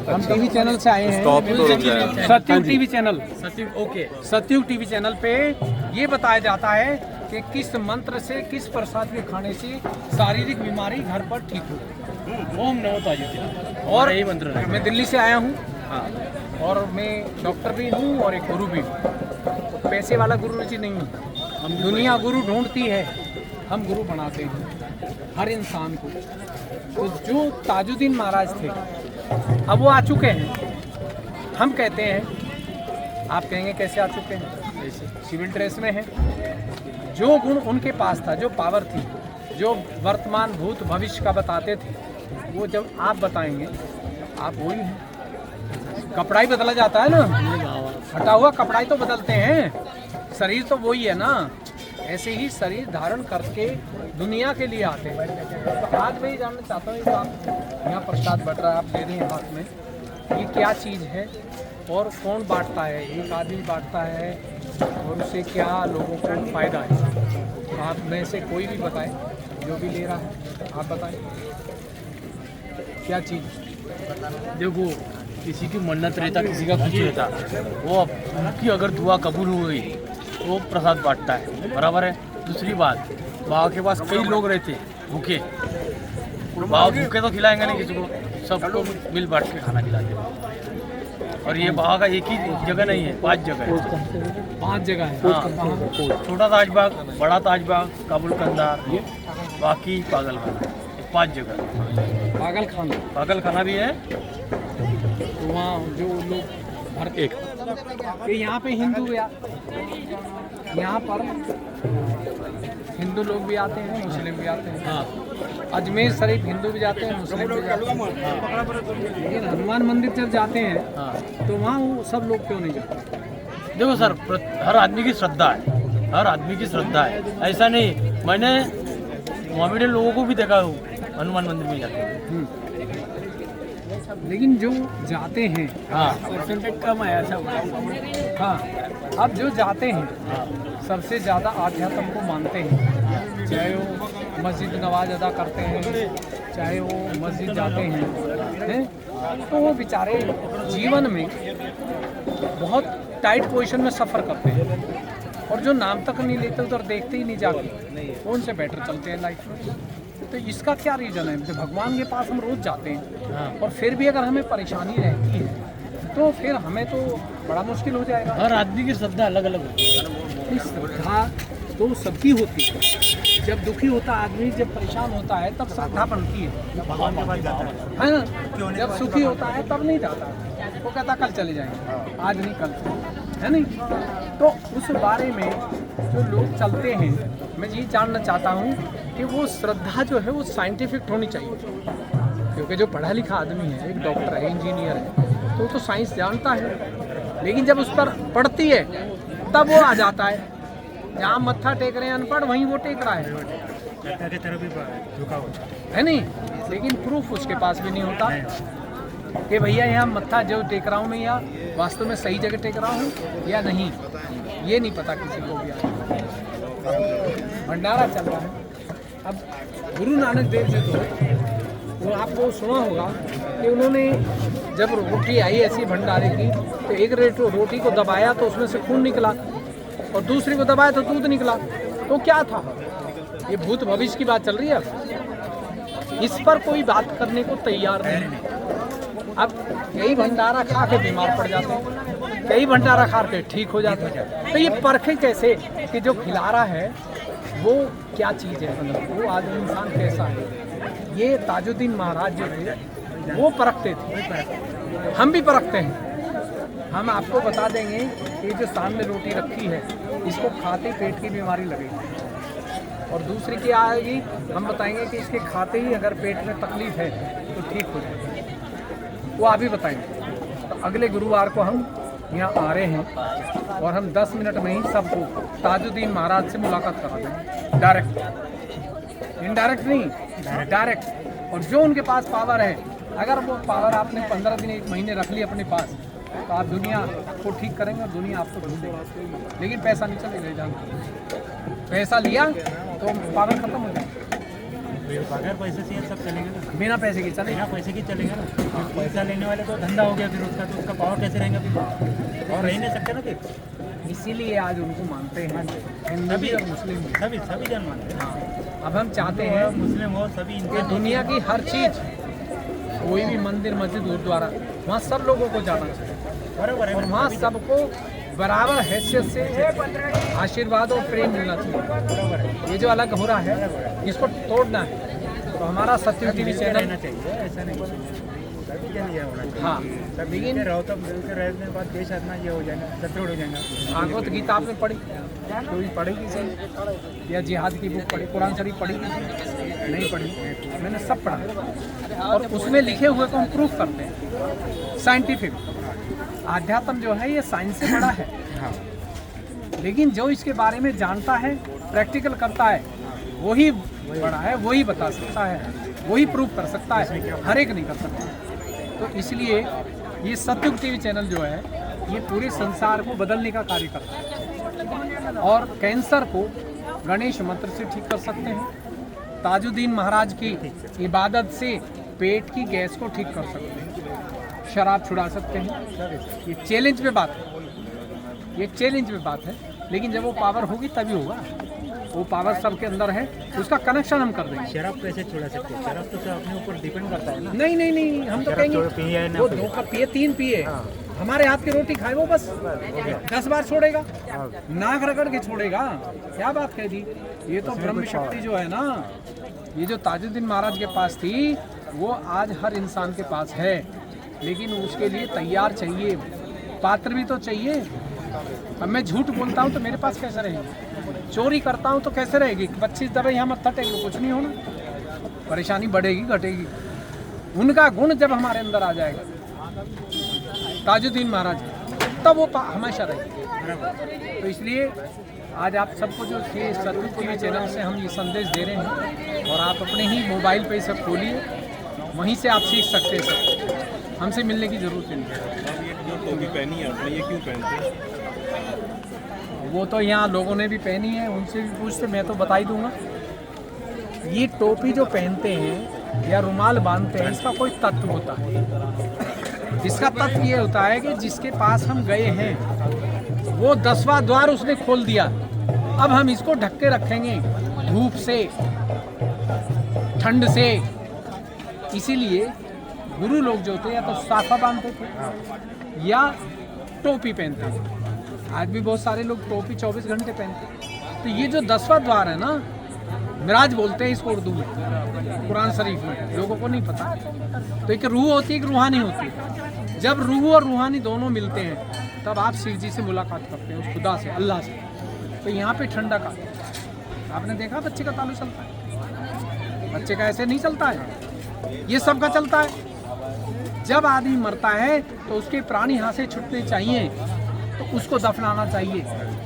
हम TV channel से आए हैं, सतयुग टीवी चैनल, सतयुग टीवी चैनल पे ये बताया जाता है कि किस मंत्र से, किस प्रसाद के खाने से शारीरिक बीमारी घर पर ठीक हो। ओम नमो ताजुद्दीन और यही मंत्र है। मैं दिल्ली से आया हूँ और मैं डॉक्टर भी हूँ और एक गुरु भी हूँ। पैसे वाला गुरु जी नहीं हूँ, हम दुनिया गुरु ढूंढती है, हम गुरु बनाते हैं हर इंसान को। तो जो ताजुद्दीन महाराज थे अब वो आ चुके हैं। हम कहते हैं, आप कहेंगे कैसे आ चुके हैं, सिविल ड्रेस में हैं। जो गुण उनके पास था, जो पावर थी, जो वर्तमान भूत भविष्य का बताते थे, वो जब आप बताएंगे आप वही हैं। कपड़ा ही बदला जाता है ना, हटा हुआ कपड़ा ही तो बदलते हैं, शरीर तो वही है ना। ऐसे ही शरीर धारण करके दुनिया के लिए आते हैं। तो आज मैं ये जानना चाहता हूँ, आप यहाँ प्रसाद बट रहा है, आप दे रहे हैं हाथ में, ये क्या चीज़ है और कौन बांटता है? एक आदमी बांटता है और उससे क्या लोगों को फ़ायदा है? आप में से कोई भी बताएं, जो भी ले रहा है आप बताएं क्या चीज़। देखो, किसी की मन्नत रहता, किसी का कुछ रहता, वो उनकी अगर दुआ कबूल हो गई वो प्रसाद बांटता है, बराबर है। दूसरी बात, बाबा के पास कई लोग रहते भूखे, बाबा भूखे तो खिलाएंगे नहीं किसी को, सबको मिल बांट के खाना खिलाते हैं। और ये बाबा का एक ही जगह नहीं है, 5 जगह है। 5 जगह है। हाँ, छोटा ताजबाग, बड़ा ताजबाग, काबुल कंदार, बाकी पागल खाना, 5 जगह। पागल खाना भी है। तो वहाँ जो लोग हर एक यहाँ पे हिंदू यहाँ पर हिंदू लोग भी आते हैं, मुस्लिम भी आते हैं। हाँ, अजमेर शरीफ हिंदू भी जाते हैं, मुस्लिम भी जाते हैं। लेकिन हनुमान मंदिर जब जाते हैं तो वहाँ वो सब लोग क्यों नहीं जाते? देखो सर, हर आदमी की श्रद्धा है, हर आदमी की श्रद्धा है। ऐसा नहीं, मैंने मोमेडियन लोगों को भी देखा हूँ हनुमान मंदिर में जाते हैं। लेकिन जो जाते हैं, हाँ, परसेंटेज कम है ऐसा। हाँ, अब जो जाते हैं सबसे ज़्यादा आध्यात्म को मानते हैं, चाहे वो मस्जिद नमाज अदा करते हैं, चाहे वो मस्जिद जाते हैं, तो वो बेचारे जीवन में बहुत टाइट पोजीशन में सफ़र करते हैं। और जो नाम तक नहीं लेते, उधर देखते ही नहीं जाके, उनसे बेटर चलते हैं लाइफ में। तो इसका क्या रीज़न है? तो भगवान के पास हम रोज़ जाते हैं और फिर भी अगर हमें परेशानी रहती है तो फिर हमें तो बड़ा मुश्किल हो जाएगा। हर आदमी की श्रद्धा अलग अलग होती है। श्रद्धा तो सबकी होती है। जब दुखी होता आदमी, जब परेशान होता है, तब श्रद्धा बनती है ना। जब सुखी होता है तब नहीं जाता, वो कहता कल चले जाएंगे, आज नहीं कल, है नहीं। तो उस बारे में जो लोग चलते हैं, मैं ये जानना चाहता हूँ कि वो श्रद्धा जो है वो साइंटिफिक होनी चाहिए। क्योंकि जो पढ़ा लिखा आदमी है, एक डॉक्टर है, इंजीनियर है, तो वो तो साइंस जानता है। लेकिन जब उस पर पड़ती है तब वो आ जाता है। जहाँ मत्था टेक रहे हैं अनपढ़, वहीं वो टेक रहा है नहीं। लेकिन प्रूफ उसके पास भी नहीं होता कि भैया यहाँ मत्था जो टेक रहा हूँ मैं, यहाँ वास्तव में सही जगह टेक रहा हूँ या नहीं, ये नहीं पता किसी को भी। भंडारा चल रहा है। अब गुरु नानक देव जी तो वो आपको सुना होगा कि उन्होंने जब रोटी आई ऐसी भंडारे की, तो एक रोटी को दबाया तो उसमें से खून निकला और दूसरी को दबाया तो दूध निकला। तो क्या था? ये भूत भविष्य की बात चल रही है। अब इस पर कोई बात करने को तैयार नहीं। अब कई भंडारा खा के बीमार पड़ जाते हैं, कई भंडारा खा के ठीक हो जाते हैं। तो ये परखे कैसे कि जो खिला रहा है वो क्या चीज़ है, मतलब वो आदमी इंसान कैसा है? ये ताजुद्दीन महाराज जो थे वो परखते थे, हम भी परखते हैं। हम आपको बता देंगे कि जो सामने रोटी रखी है, इसको खाते पेट की बीमारी लगेगी। और दूसरी क्या आएगी, हम बताएंगे कि इसके खाते ही अगर पेट में तकलीफ है तो ठीक हो जाएगी। वो आप ही बताएंगे। तो अगले गुरुवार को हम यहाँ आ रहे हैं और हम 10 मिनट में ही सबको ताजुद्दीन महाराज से मुलाकात करा देंगे। डायरेक्ट, इनडायरेक्ट नहीं, डायरेक्ट। और जो उनके पास पावर है, अगर वो पावर आपने 15 दिन 1 महीने रख ली अपने पास, तो आप दुनिया को ठीक करेंगे और दुनिया आपको ढूंढेगी। लेकिन पैसा नहीं चलेगा, जान पैसा लिया तो पावर खत्म हो जाएगा। बगैर पैसे से ये सब चलेगा ना, बिना पैसे के चले। बिना पैसे की चलेगा ना। पैसा लेने वाले तो धंधा हो गया फिर उसका, तो उसका पावर कैसे रहेगा फिर, और रह नहीं सकते ना फिर। इसीलिए आज उनको मानते हैं हिंदू भी और मुस्लिम भी। सभी सभी जन मानते हैं। हाँ, अब हम चाहते हैं मुस्लिम हो सभी कि इनके दुनिया की हर चीज़, कोई भी मंदिर मस्जिद गुरुद्वारा, वहाँ सब लोगों को जाना चाहिए बराबर है और वहाँ सबको बराबर हैसियत से आशीर्वाद और प्रेम मिलना चाहिए। ये जो अलग हो रहा है इसको तोड़ना है। तो हमारा सत्यम टीवी चैनल, रहना चाहिए, ऐसा नहीं सभी जन ये होना चाहिए। हाँ, सब लेकिन मिलके रहो, तब मिलकर रहने के बाद देश अपना ये हो जाएगा, सदृढ़ हो जाएगा। भागवत गीता आपने पढ़ी, कोई पढ़ेगी सही, या जिहाद की बुक पढ़ी, कुरान शरीफ पढ़ी नहीं पढ़ी, मैंने सब पढ़ा और उसमें लिखे हुए को हम प्रूफ करते हैं साइंटिफिक। आध्यात्म जो है ये साइंस से बड़ा है, लेकिन जो इसके बारे में जानता है, प्रैक्टिकल करता है, वही बड़ा है, वही बता सकता है, वही प्रूफ कर सकता है, हर एक नहीं कर सकता। तो इसलिए ये सत्ययुग टीवी चैनल जो है ये पूरे संसार को बदलने का कार्य करता है और कैंसर को गणेश मंत्र से ठीक कर सकते हैं, ताजुद्दीन महाराज की इबादत से पेट की गैस को ठीक कर सकते हैं, शराब छुड़ा सकते हैं। ये चैलेंज पे बात है, ये चैलेंज पे बात है, लेकिन जब वो पावर होगी तभी होगा। वो पावर सबके अंदर है, उसका कनेक्शन हम कर देंगे। शराब कैसे छोड़ा सकते हैं? शराब तो अपने ऊपर डिपेंड करता है ना। नहीं नहीं नहीं, हम तो शराब कहेंगे पिए या ना वो पिए। 2 कप पिए 3 पिए, हमारे हाथ की रोटी खाए वो बस 10 बार छोड़ेगा, नाक रगड़ के छोड़ेगा। क्या बात कह दी। ये तो ब्रह्म शक्ति जो है ना, ये जो ताजुद्दीन महाराज के पास थी वो आज हर इंसान के पास है, लेकिन उसके लिए तैयार चाहिए, पात्र भी तो चाहिए। अब मैं झूठ बोलता हूँ तो मेरे पास कैसे रहेगी, चोरी करता हूँ तो कैसे रहेगी, 25 दफे यहाँ मत थटेगी, कुछ नहीं होना, परेशानी बढ़ेगी घटेगी। उनका गुण जब हमारे अंदर आ जाएगा ताजुद्दीन महाराज, तब वो हमेशा रहेगी। तो इसलिए आज आप सबको जो ये सत्ययुग टीवी चैनल से हम ये संदेश दे रहे हैं और आप अपने ही मोबाइल पे सब खोलिए, वहीं से आप सीख सकते हैं सब, हमसे मिलने की ज़रूरत नहीं है। टोपी पहनी है आपने, ये क्यों पहनते हैं? वो तो यहाँ लोगों ने भी पहनी है, उनसे भी पूछते, मैं तो बता ही दूंगा। ये टोपी जो पहनते हैं या रुमाल बांधते हैं, इसका कोई तत्व होता है। इसका तत्व ये होता है कि जिसके पास हम गए हैं वो 10वां द्वार उसने खोल दिया, अब हम इसको ढक के रखेंगे धूप से, ठंड से। इसीलिए गुरु लोग जो थे या तो साफा बांधते थे या टोपी पहनते थे। आज भी बहुत सारे लोग टोपी 24 घंटे पहनते हैं। तो ये जो 10वां द्वार है ना, मिराज बोलते हैं इसको उर्दू में, कुरान शरीफ में, लोगों को नहीं पता। तो एक रूह होती है, एक रूहानी होती है। जब रूह और रूहानी दोनों मिलते हैं तब आप शिव जी से मुलाकात करते हैं, उस खुदा से, अल्लाह से। तो यहाँ पे ठंडक आती है। आपने देखा बच्चे का तालु चलता है, बच्चे का ऐसे नहीं चलता है, ये सबका चलता है। जब आदमी मरता है तो उसके प्राण यहाँ से छूटने चाहिए, तो उसको दफनाना चाहिए।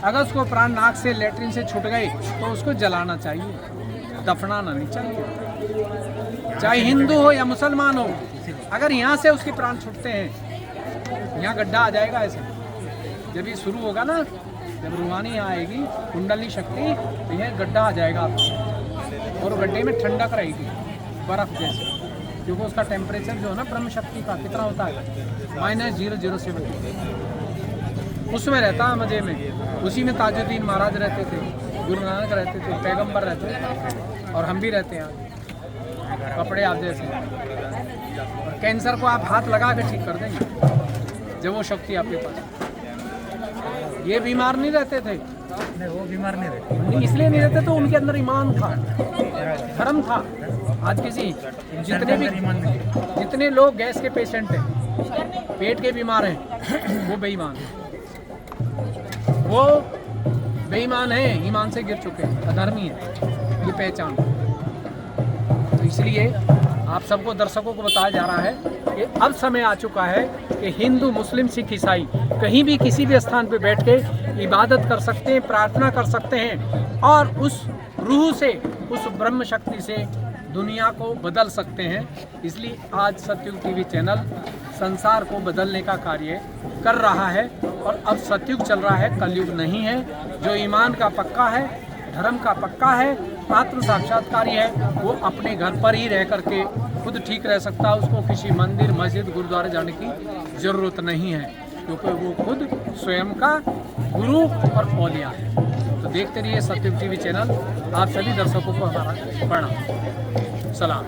अगर उसको प्राण नाक से, लेटरिन से छूट गए तो उसको जलाना चाहिए, दफनाना नहीं चाहिए। चाहे हिंदू हो या मुसलमान हो, अगर यहाँ से उसके प्राण छूटते हैं, यहाँ गड्ढा आ जाएगा। ऐसे जब ये शुरू होगा ना, जब रूहानी यहाँ आएगी, कुंडली शक्ति, तो यह गड्ढा आ जाएगा आपको, और गड्ढे में ठंडक रहेगी बर्फ जैसे, क्योंकि उसका टेम्परेचर जो है ना ब्रह्म शक्ति का कितना होता है, -007, उसमें रहता है मजे में। उसी में ताजुद्दीन महाराज रहते थे, गुरु नानक रहते थे, पैगंबर रहते थे, और हम भी रहते हैं। कपड़े आप जैसे, और कैंसर को आप हाथ लगा के ठीक कर देंगे जब वो शक्ति आपके पास। ये बीमार नहीं रहते थे, नहीं वो बीमार नहीं रहते, इसलिए नहीं रहते तो उनके अंदर ईमान था, धर्म था। आज किसी जितने लोग गैस के पेशेंट हैं, पेट के बीमार हैं, वो बेईमान हैं, वो बेईमान है, ईमान से गिर चुके हैं, अधर्मी है, ये पहचान। तो इसलिए आप सबको, दर्शकों को बताया जा रहा है कि अब समय आ चुका है कि हिंदू, मुस्लिम, सिख, ईसाई कहीं भी किसी भी स्थान पर बैठ के इबादत कर सकते हैं, प्रार्थना कर सकते हैं, और उस रूह से, उस ब्रह्म शक्ति से दुनिया को बदल सकते हैं। इसलिए आज सत्ययुग टीवी चैनल संसार को बदलने का कार्य कर रहा है, और अब सत्ययुग चल रहा है, कलयुग नहीं है। जो ईमान का पक्का है धर्म का पक्का है, आत्म साक्षात्कारी है, वो अपने घर पर ही रह करके खुद ठीक रह सकता है। उसको किसी मंदिर, मस्जिद, गुरुद्वारे जाने की ज़रूरत नहीं है, क्योंकि वो खुद स्वयं का गुरु और औलिया है। तो देखते रहिए सत्ययुग टीवी चैनल। आप सभी दर्शकों को हमारा प्रणाम, सलाम।